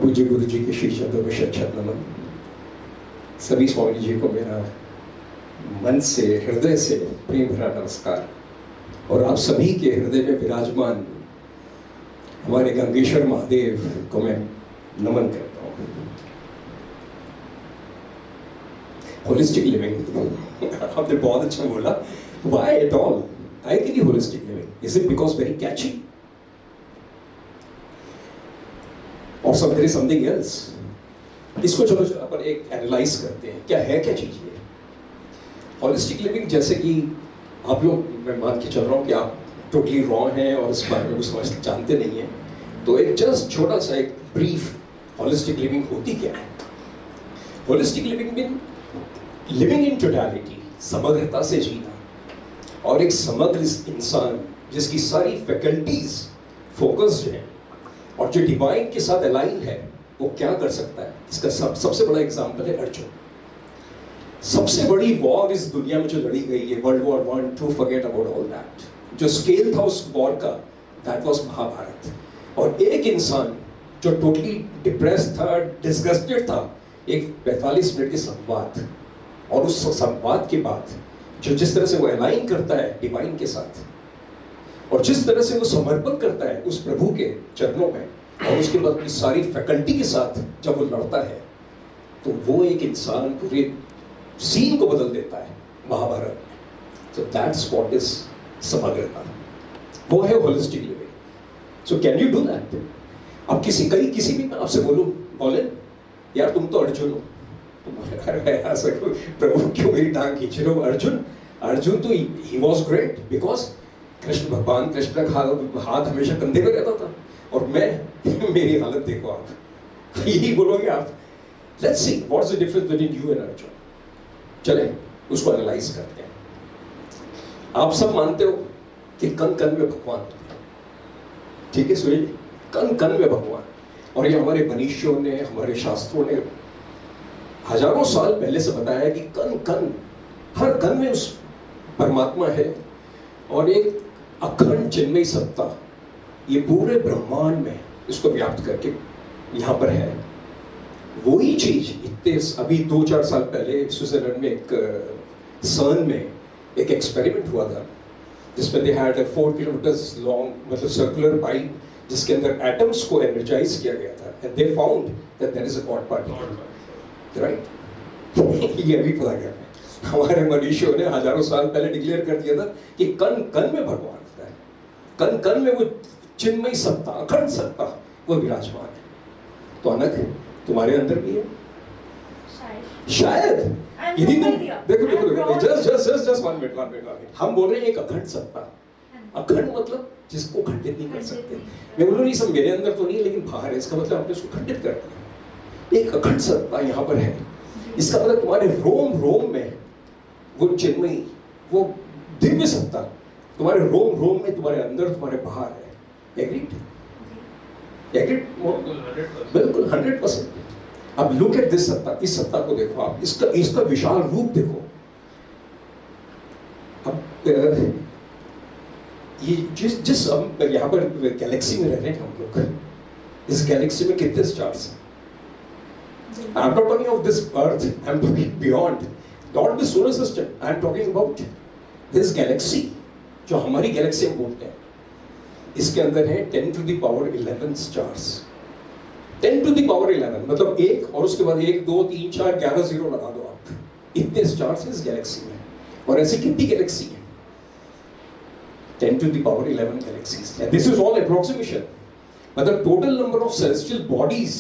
पूज्य गुरु जी के श्री चरणों में शत नमन। सभी स्वामी जी को मेरा मन से, हृदय से प्रेम भरा नमस्कार। और आप सभी के हृदय में विराजमान हमारे गंगेश्वर महादेव को मैं नमन करता हूँ। होलिस्टिक लिविंग आपने बहुत अच्छा बोला। Why at all? I think holistic living is it because very catchy और समथिंग एल्स? इसको चलो अपन एक एनालाइज करते हैं, क्या है, क्या चीज है होलिस्टिक लिविंग। जैसे कि आप लोग, मैं मान के चल रहा हूँ कि आप टोटली रॉन्ग हैं और इस बारे में कुछ समझ जानते नहीं हैं, तो एक जस्ट छोटा सा एक ब्रीफ होलिस्टिक लिविंग होती क्या है। Holistic living mean living in totality, समग्रता से जीना। और एक समग्र इंसान जिसकी सारी फैकल्टीज फोकस्ड हैं और जो डिवाइन के साथ अलाइन है, वो क्या कर सकता है। इसका सबसे बड़ा एग्जाम्पल है अर्जुन। सबसे बड़ी वॉर इस दुनिया में जो लड़ी गई है, world war 1, 2, forget about all that, जो स्केल था उस वॉर का, दैट वाज महाभारत। और एक इंसान जो टोटली डिप्रेस्ड था, डिस्गस्टेड था, एक 45 मिनट के संवाद, और उस संवाद के बाद जो जिस तरह से वो अलाइन करता है डिवाइन के साथ, और जिस तरह से वो समर्पण करता है उस प्रभु के चरणों में, और उसके बाद अपनी सारी फैकल्टी के साथ जब वो लड़ता है, तो वो एक इंसान पूरे सीन को बदल देता है महाभारत में। सो दैट्स व्हाट इज समग्रता, वो है holistic living. So can you do that? अब किसी भी मैं आपसे बोले यार तुम तो अर्जुन हो, प्रभु क्यों मेरी टांग खींच रहे हो? अर्जुन तो ही वॉज ग्रेट बिकॉज भगवान कृष्ण का हाथ हमेशा कंधे पे रहता था, और मैं मेरी हालत देखो आप, यही बोलोगे आप। Let's see what's the difference between you and Arjun. चले उसको एनालाइज करते हैं। आप सब मानते हो कि कण कण में भगवान होते हैं, ठीक है सुनिए, कण कण में भगवान। और ये हमारे मनीषियों ने, हमारे शास्त्रों ने हजारों साल पहले से बताया है कि कण कण, हर कण में उस परमात्मा है, और एक अखंड चिन्मयी सत्ता ये पूरे ब्रह्मांड में इसको व्याप्त करके यहाँ पर है। वही चीज इतने अभी 2-4 साल पहले स्विट्जरलैंड में एक सर्न में एक एक्सपेरिमेंट हुआ था, जिसमें दे हैड 4 किलोमीटर्स लॉन्ग, मतलब सर्कुलर पाइप, जिसके अंदर एटम्स को एनर्जाइज किया गया था, and they found that there is a god particle, right. ये अभी पता गया हमारे मनीषियों ने हजारों साल पहले डिक्लेयर कर दिया था कि कण कण में भगवान होता है, कण कण में वो चिन्मयी सत्ता, अखंड सत्ता वो विराजमान है। तो अनक तुम्हारे अंदर भी है शायद। यदि तुम देखो जस्ट 1 मिनट, हम बोल रहे हैं एक अखंड सत्ता। अखंड मतलब जिसको खंडित नहीं कर सकते। मैं बोलूँ नहीं, सब मेरे अंदर तो नहीं है लेकिन बाहर है, इसका मतलब आपने उसको खंडित कर दिया। एक अखंड सत्ता यहाँ पर है, इसका मतलब तुम्हारे रोम रोम में वो चिन्मयी, वो दिव्य सत्ता तुम्हारे रोम रोम में, तुम्हारे अंदर, तुम्हारे बाहर है। एग्रीड? बिल्कुल 100%। अब लुक एट दिस सत्ता, इस सत्ता को देखो आप, इसका विशाल रूप देखो। अब ये जिस हम यहाँ पर गैलेक्सी में रह रहे हैं हम लोग, इस गैलेक्सी में कितने स्टार्स हैं? I'm not talking of this earth, I'm talking beyond, not the solar system, I'm talking about this galaxy, जो हमारी गैलेक्सी हम बोलते हैं। इसके अंदर है 10 to the power 11 stars. 10 to the power 11 मतलब 1, और उसके बाद 1, 2, 3, 4, 11 जीरो लगा दो आप। इतने स्टार्स इस गैलेक्सी में, और ऐसी कितनी गैलेक्सी है? 10 to the power 11 galaxies, and this is all approximation, मतलब total number of celestial bodies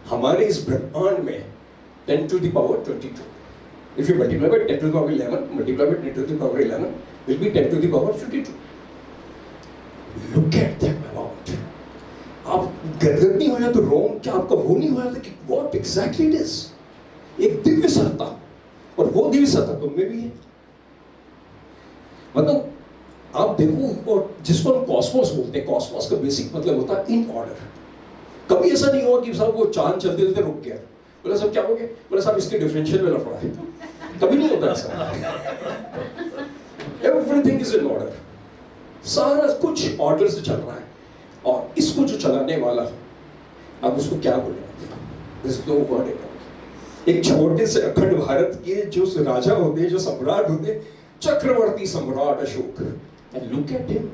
हमारे इस ब्रह्मांड में 10 to the power 22. If you multiply by 10 to the power 11, multiply by 10 to the power 11 will be 10 to the power 22. Look at that amount. आप गदगद नहीं हो जाते तो रोम क्या आपका वो नहीं हो जाता कि what exactly it is? एक दिव्य सत्ता, और वो दिव्य सत्ता तुम में भी है। मतलब आप देखो, और जिसको हम कॉस्मोस बोलते हैं, कॉस्मोस का बेसिक मतलब होता है इन ऑर्डर। कभी ऐसा नहीं हुआ कि साहब वो चांद चलते चलते रुक गया, बोला साहब क्या हो गया? बोला साहब इसके डिफरेंशियल में लफड़ा है। कभी नहीं होता ऐसा। एवरीथिंग इज इन ऑर्डर, सारा कुछ ऑर्डर से चल रहा है। और इसको जो चलाने वाला, अब उसको क्या बोले? एक छोटे से अखंड भारत के जो राजा होते, जो सम्राट होते, चक्रवर्ती सम्राट Ashok, and look at him,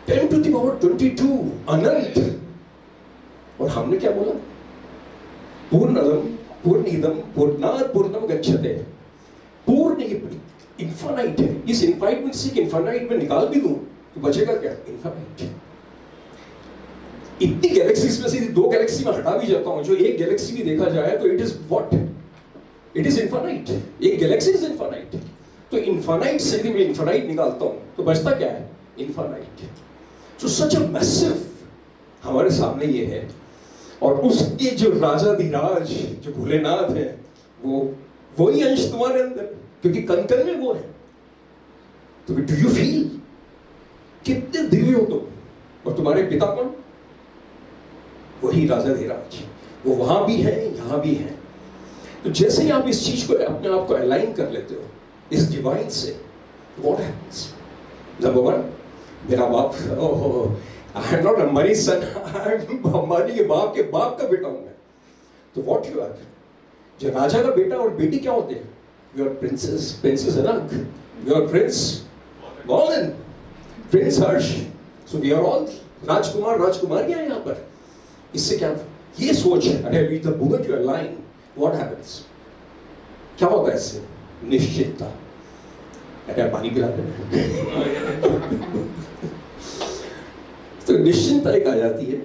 10 to the power 22, अनंत। और हमने क्या बोला? पूर्णदम पूर्णिदम पूर्णात् पूर्णम गच्छते। पूर्ण इन्फानाइट है। इस इन्फानाइट में से इन्फानाइट में निकाल भी दूं तो बचेगा क्या? इन्फानाइट। इतनी गैलेक्सीज में से 2 गैलेक्सी में हटा भी जाता हूं, जो एक गैलेक्सी भी देखा जाए तो it is what? It is infinite. एक गैलेक्सी इज इन्फानाइट। तो इन्फानाइट से यदि मैं इन्फानाइट निकालता हूं तो बचता क्या है? Infinite. So such a massive हमारे सामने ये है। और उसके जो राजाधिराज जो भोलेनाथ है, वो वही अंश तुम्हारे अंदर, क्योंकि कण में वो है। तो डू यू फील कितने दिव्य हो तुम? और तुम्हारे पिता कौन? वही राजाधिराज। वो वहां भी है, यहां भी है। तो जैसे ही आप इस चीज को अपने आप को अलाइन कर लेते हो इस डिवाइन से, व्हाट हैपेंस? नंबर 1, मेरा बाप, ओहो, I am not Ambani son, I am Ambani के बाप का बेटा हूं मैं। तो व्हाट यू आर? जो राजा का बेटा और बेटी क्या होते हैं? You are princess, princess Anant, you are prince Golan, prince Harsh. So we are all राजकुमार राजकुमारियां हैं यहाँ पर। इससे क्या ये सोच है? अरे the moment you align, what happens? क्या होता है इससे? निश्चितता। अरे पानी पिला दे। तो निश्चिंतता एक आ जाती है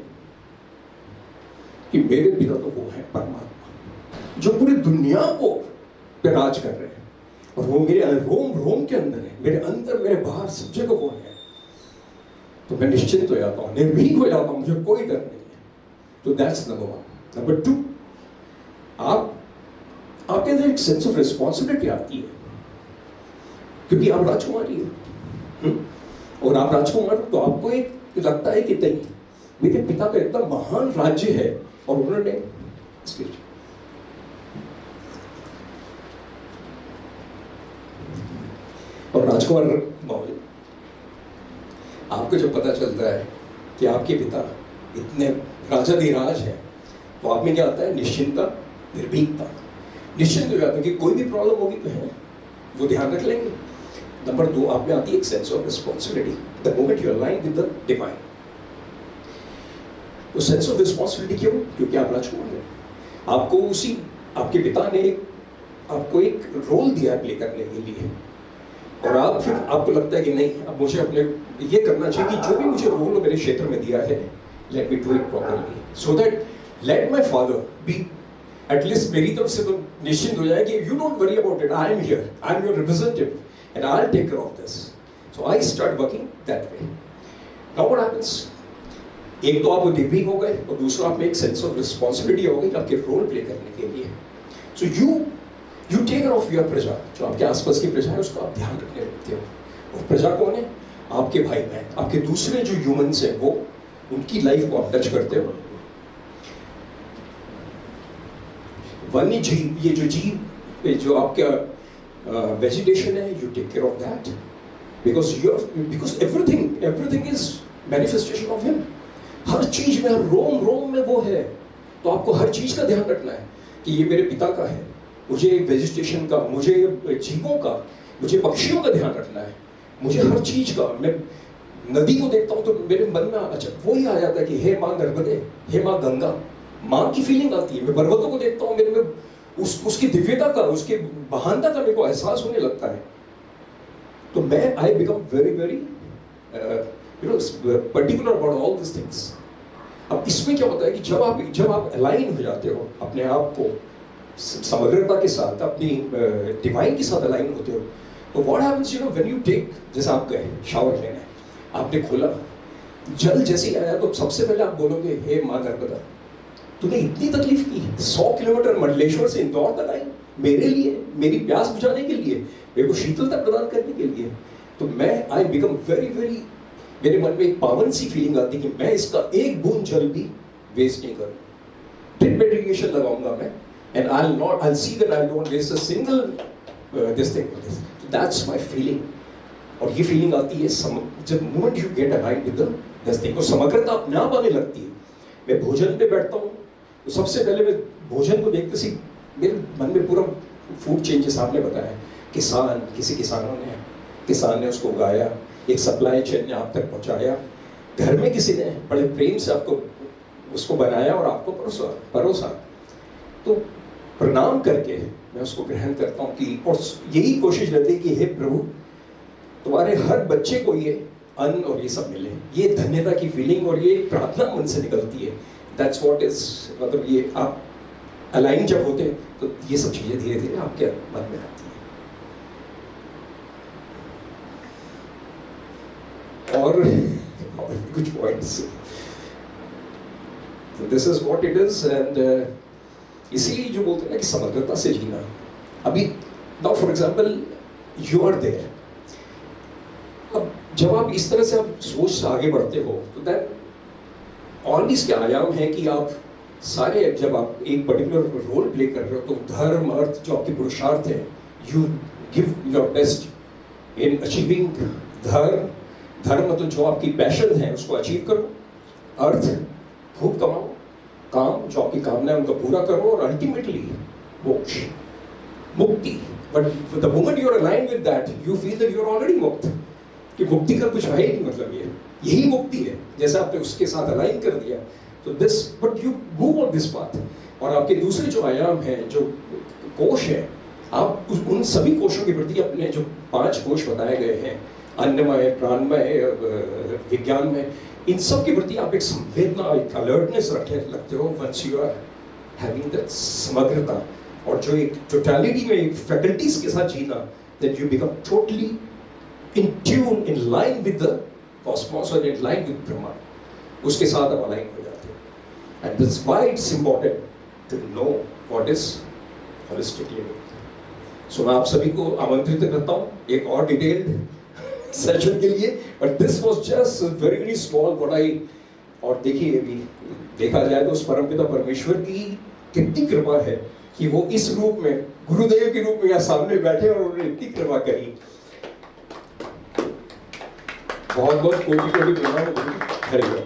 कि मेरे पिता तो वो है परमात्मा, जो पूरी दुनिया को पे राज कर रहे हैं, और वो मेरे रोम रोम के अंदर है, मेरे अंदर मेरे बाहर सब जगह वो है। तो मैं निश्चिंत हो जाता हूँ, निर्भीक हो जाता हूँ, मुझे कोई डर नहीं है। तो दैट्स नंबर 1। नंबर 2, आपके अंदर एक सेंस ऑफ रिस्पॉन्सिबिलिटी आती है, क्योंकि आप राजकुमारी हो। और आप राजकुमार तो आपको एक लगता है कि नहीं, मेरे पिता का इतना महान राज्य है और उन्होंने और राजकुमार महोदय, आपको जब पता चलता है कि आपके पिता इतने राजाधिराज हैं, तो आप में क्या आता है? निश्चिंतता, निर्भीकता। निश्चिंत हो जाता है कि कोई भी प्रॉब्लम होगी तो है, वो ध्यान रख लेंगे। नंबर 2, आप में आती है एक sense of responsibility the moment you align with the divine. तो सेंस ऑफ रिस्पॉन्सिबिलिटी क्यों? क्योंकि आप राजकुमार हैं। आपको उसी आपके पिता ने आपको एक रोल दिया है प्ले करने के लिए, और आप फिर आपको लगता है कि नहीं, अब मुझे अपने ये करना चाहिए कि जो भी मुझे रोल मेरे क्षेत्र में दिया है, let me do it properly, so that let my father be at least मेरी तरफ से तो निश्चिंत हो जाए कि you don't worry about it, I am here, I am your representative and I'll take care of this. So I start working that way. Now what happens? एक तो आप निर्भीक हो गए, और दूसरा आप में एक सेंस ऑफ रिस्पॉन्सिबिलिटी हो गई आपके रोल प्ले करने के लिए। So you take care of your प्रजा, जो आपके आसपास की प्रजा है उसका आप ध्यान रखने लगते हो। और प्रजा कौन है? आपके भाई बहन, आपके दूसरे जो ह्यूमंस हैं, वो उनकी लाइफ को आप टच करते हो। वन्य जीव, ये जो जीव, जो आपका vegetation है, you take care of that, because everything is manifestation of him. हर चीज में, हर रोम में वो है। तो आपको हर चीज का ध्यान रखना है कि ये मेरे पिता का है, मुझे वेजिटेशन का, मुझे जीवों का, मुझे पक्षियों का ध्यान रखना है, मुझे हर चीज का। मैं नदी को देखता हूँ तो मेरे मन में अच्छा वही आ जाता है कि हे माँ नर्मदे, हे माँ गंगा, माँ की फीलिंग आती है। मैं पर्वतों को देखता हूँ, मेरे में उसकी दिव्यता का, उसके महानता का मेरे को एहसास होने लगता है। तो मैं I become very very particular about all this things. अब इसमें क्या होता है कि जब आप अलाइन हो जाते हो अपने आप को समग्रता के साथ, अपनी डिवाइन के साथ अलाइन होते हो, तो what happens, you know, when you take, जैसे आप गए शावर लेने, आपने खोला, जल जैसे ही आया तो सबसे पहले आप बोलोगे हे माँ नर्मदा, तूने इतनी तकलीफ की, 100 किलोमीटर मंडलेश्वर से इंदौर तक आई मेरे लिए, मेरी प्यास बुझाने के लिए, मेरे को शीतलता प्रदान करने के लिए। तो मैं आई बिकम वेरी वेरी, मेरे मन में एक पावन सी फीलिंग आती कि मैं इसका एक बूंद जल भी वेस्ट नहीं करूं। ड्रिप इरिगेशन लगाऊंगा मैं, and I'll see that I don't waste a single this thing. That's my feeling. और ये फीलिंग आती है जब moment you get aligned with this thing, और समग्रता अपने आप आने लगती है। मैं भोजन पे बैठता हूँ तो सबसे पहले मैं भोजन को देखते सी मेरे मन में पूरा फूड चेंजेस आपने बताया, किसान ने उसको उगाया, एक सप्लाई चेन ने आप तक पहुँचाया, घर में किसी ने बड़े प्रेम से आपको उसको बनाया और आपको परोसा। तो प्रणाम करके मैं उसको ग्रहण करता हूँ कि, और यही कोशिश रहती है कि हे प्रभु तुम्हारे हर बच्चे को ये अन्न और ये सब मिले, ये धन्यता की फीलिंग और ये प्रार्थना मन से निकलती है। दैट्स व्हाट इज, मतलब ये आप अलाइन जब होते हैं तो ये सब चीजें धीरे धीरे आपके मन में आती हैं। और कुछ points, this is what it is. And इसीलिए जो बोलते हैं ना कि समग्रता से जीना, अभी now for example you are there, अब जब आप इस तरह से आप सोच से आगे बढ़ते हो तो दैट और इसके आयाम है कि आप सारे, जब आप एक पर्टिकुलर रोल प्ले कर रहे हो तो धर्म अर्थ जो आपके पुरुषार्थ है, you give your best in achieving धर्म मतलब जो आपकी पैशन है उसको अचीव करो, अर्थ खूब कमाओ, काम जो आपकी कामना है उनको पूरा करो, और अल्टीमेटली मोक्ष मुक्ति। But the moment you are aligned with that you feel that you are already मुक्त, कि मुक्ति का कुछ है ही, मतलब ये यही मुक्ति है, जैसे आपने उसके साथ अलाइन कर दिया तो this, but you move on this path. और आपके दूसरे जो आयाम हैं, जो कोश है, आप उन सभी कोशों के प्रति अपने जो 5 कोश बताए गए हैं, अन्नमय, प्राणमय, विज्ञानमय, इन सब के प्रति आप एक संवेदना, एक अलर्टनेस लगते हो once you are having that समग्रता, और जो एक टोटलिटी में एक फैकल्टीज के साथ जीना, that you become totally in tune, in line with the cosmos or in line with Brahma, उसके साथ आप अलाइन हो जाते हैं। And that's why it's important to know what is holistic living. So मैं आप सभी को आमंत्रित करता हूँ एक और डिटेल्ड सेशन के लिए, but this was just very very small what I, और देखिए अभी देखा जाए तो उस परमपिता परमेश्वर की कितनी कृपा है कि वो इस रूप में, गुरुदेव के रूप में यहाँ सामने बैठे और उन्होंने इतनी कृपा करी। बहुत बहुत कोटि कोटि प्रणाम। हरि बोल।